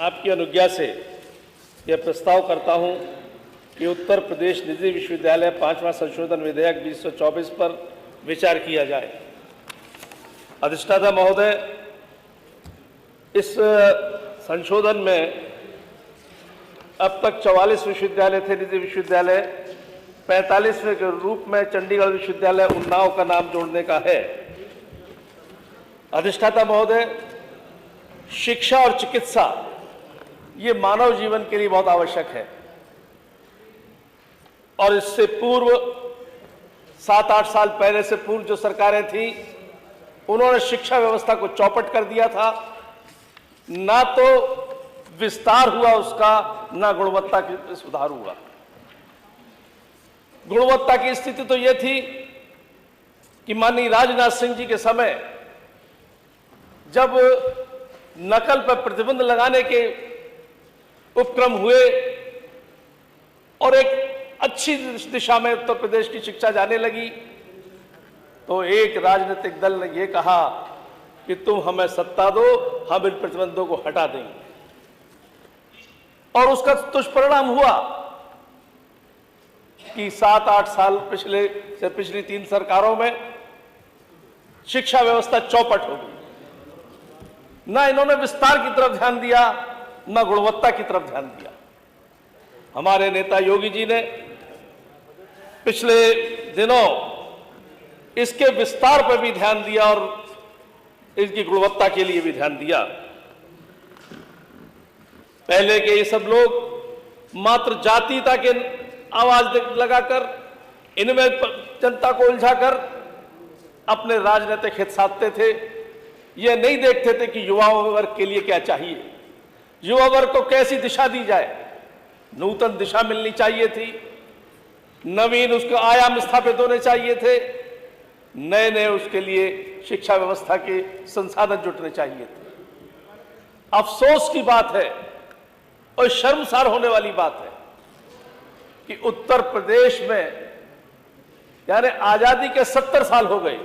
आपकी अनुज्ञा से यह प्रस्ताव करता हूं कि उत्तर प्रदेश निजी विश्वविद्यालय 5वां संशोधन विधेयक 2024 पर विचार किया जाए। अधिष्ठाता महोदय, इस संशोधन में अब तक 44 विश्वविद्यालय थे निजी विश्वविद्यालय, 45वें के रूप में चंडीगढ़ विश्वविद्यालय उन्नाव का नाम जोड़ने का है। अधिष्ठाता महोदय, शिक्षा और चिकित्सा ये मानव जीवन के लिए बहुत आवश्यक है और इससे पूर्व 7-8 साल पहले से पूर्व जो सरकारें थी उन्होंने शिक्षा व्यवस्था को चौपट कर दिया था। ना तो विस्तार हुआ उसका, ना गुणवत्ता की सुधार हुआ। गुणवत्ता की स्थिति तो यह थी कि माननीय राजनाथ सिंह जी के समय जब नकल पर प्रतिबंध लगाने के उपक्रम हुए और एक अच्छी दिशा में उत्तर प्रदेश की शिक्षा जाने लगी, तो एक राजनीतिक दल ने यह कहा कि तुम हमें सत्ता दो, हम इन प्रतिबंधों को हटा देंगे। और उसका दुष्परिणाम हुआ कि 7-8 साल पिछली 3 सरकारों में शिक्षा व्यवस्था चौपट हो गई। ना इन्होंने विस्तार की तरफ ध्यान दिया, ना गुणवत्ता की तरफ ध्यान दिया। हमारे नेता योगी जी ने पिछले दिनों इसके विस्तार पर भी ध्यान दिया और इसकी गुणवत्ता के लिए भी ध्यान दिया। पहले के ये सब लोग मात्र जातीयता के आवाज लगाकर, इनमें जनता को उलझाकर अपने राजनीतिक हित साधते थे। यह नहीं देखते थे कि युवा वर्ग के लिए क्या चाहिए, युवा वर्ग को कैसी दिशा दी जाए। नूतन दिशा मिलनी चाहिए थी, नवीन उसके आयाम स्थापित होने चाहिए थे, नए नए उसके लिए शिक्षा व्यवस्था के संसाधन जुटने चाहिए थे। अफसोस की बात है और शर्मसार होने वाली बात है कि उत्तर प्रदेश में यानी आजादी के 70 साल हो गए,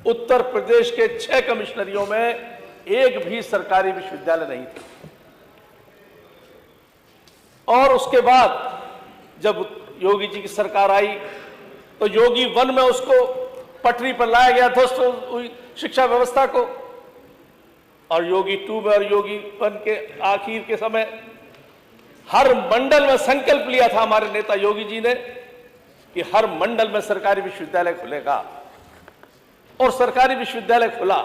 उत्तर प्रदेश के 6 कमिश्नरियों में एक भी सरकारी विश्वविद्यालय नहीं था। और उसके बाद जब योगी जी की सरकार आई तो योगी 1 में उसको पटरी पर लाया गया ध्वस्त शिक्षा व्यवस्था को, और योगी 2 में और योगी 1 के आखिर के समय हर मंडल में संकल्प लिया था हमारे नेता योगी जी ने कि हर मंडल में सरकारी विश्वविद्यालय खुलेगा, और सरकारी विश्वविद्यालय खुला।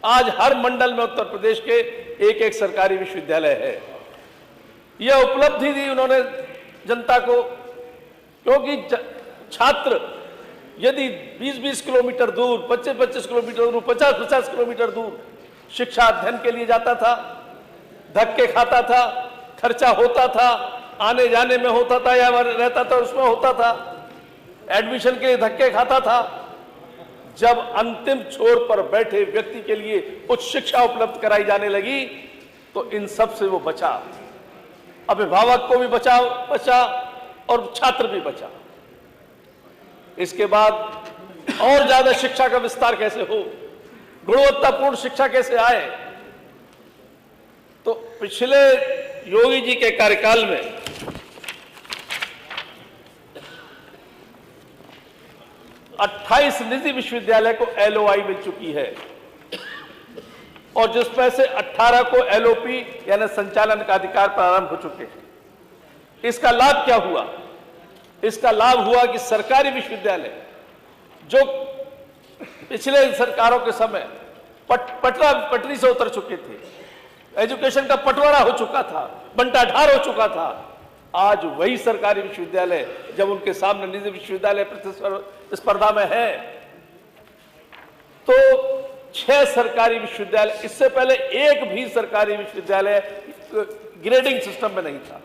आज हर मंडल में उत्तर प्रदेश के एक सरकारी विश्वविद्यालय है। यह उपलब्धि दी उन्होंने जनता को, क्योंकि छात्र यदि 20-20 किलोमीटर दूर, 25-25 किलोमीटर दूर, 50-50 किलोमीटर दूर शिक्षा अध्ययन के लिए जाता था, धक्के खाता था, खर्चा होता था, आने जाने में होता था या रहता था उसमें होता था, एडमिशन के लिए धक्के खाता था। जब अंतिम छोर पर बैठे व्यक्ति के लिए उच्च शिक्षा उपलब्ध कराई जाने लगी तो इन सब से वो बचा, अभिभावक को भी बचा और छात्र भी बचा। इसके बाद और ज्यादा शिक्षा का विस्तार कैसे हो, गुणवत्तापूर्ण शिक्षा कैसे आए, तो पिछले योगी जी के कार्यकाल में 28 निजी विश्वविद्यालय को LOI मिल चुकी है और जिसमें से 18 को LOP यानी संचालन का अधिकार प्रारंभ हो चुके हैं। इसका लाभ क्या हुआ? इसका लाभ हुआ कि सरकारी विश्वविद्यालय जो पिछले सरकारों के समय पटरी से उतर चुके थे, एजुकेशन का बंटवारा हो चुका था, बंटाढार हो चुका था, आज वही सरकारी विश्वविद्यालय जब उनके सामने निजी विश्वविद्यालय प्रतिस्पर्धा में है तो 6 सरकारी विश्वविद्यालय, इससे पहले एक भी सरकारी विश्वविद्यालय ग्रेडिंग सिस्टम में नहीं था।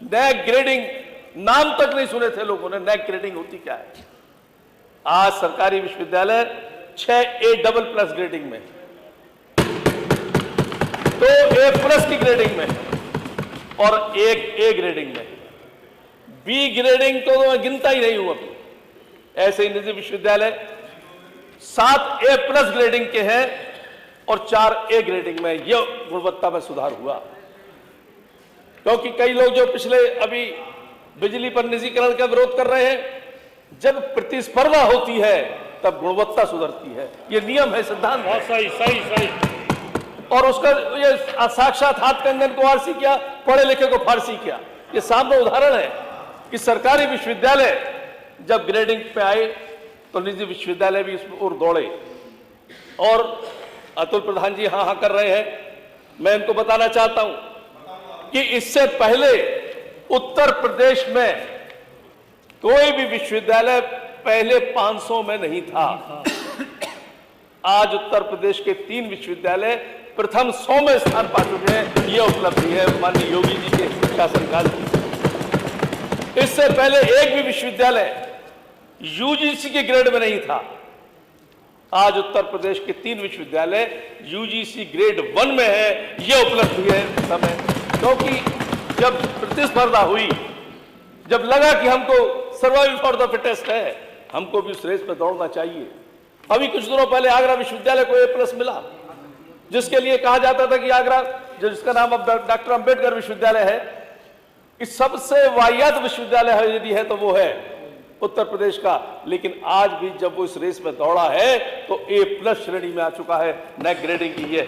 नैक ग्रेडिंग नाम तक नहीं सुने थे लोगों ने, नैक ग्रेडिंग होती क्या है। आज सरकारी विश्वविद्यालय 6 A++ ग्रेडिंग में, 2 A+ की ग्रेडिंग में और 1 A ग्रेडिंग में। B ग्रेडिंग तो मैं गिनता ही नहीं हूं अभी। ऐसे ही निजी विश्वविद्यालय 7 A+ ग्रेडिंग के हैं और 4 ए ग्रेडिंग में यह गुणवत्ता में सुधार हुआ। क्योंकि कई लोग जो पिछले अभी बिजली पर निजीकरण का विरोध कर रहे हैं, जब प्रतिस्पर्धा होती है तब गुणवत्ता सुधरती है। ये नियम है, सिद्धांत है। सही सही सही। और उसका ये साक्षात हाथ कंगन को आरसी किया, पढ़े लिखे को फारसी किया। ये सामने उदाहरण है कि सरकारी विश्वविद्यालय जब ग्रेडिंग पे आए तो निजी विश्वविद्यालय भी इस ओर दौड़े। और अतुल प्रधान जी हाँ कर रहे हैं। मैं इनको बताना चाहता हूं कि इससे पहले उत्तर प्रदेश में कोई भी विश्वविद्यालय पहले 500 में नहीं था। आज उत्तर प्रदेश के 3 विश्वविद्यालय प्रथम 100 में स्थान पा चुके हैं। यह उपलब्धि है माननीय योगी जी के शासनकाल की। इससे पहले एक भी विश्वविद्यालय यूजीसी के ग्रेड में नहीं था। आज उत्तर प्रदेश के 3 विश्वविद्यालय यूजीसी ग्रेड 1 में है। यह उपलब्धि है समय, क्योंकि जब प्रतिस्पर्धा हुई, जब लगा कि हमको सर्वाइवल फॉर द फिटेस्ट है, हमको भी उस रेस में दौड़ना चाहिए। अभी कुछ दिनों पहले आगरा विश्वविद्यालय को A+ मिला, जिसके लिए कहा जाता था कि आगरा, जिसका नाम अब डॉक्टर अंबेडकर विश्वविद्यालय है, इस सबसे वाहियात विश्वविद्यालय यदि है तो वो है उत्तर प्रदेश का। लेकिन आज भी जब वो इस रेस में दौड़ा है तो A+ श्रेणी में आ चुका है, नए ग्रेडिंग की है।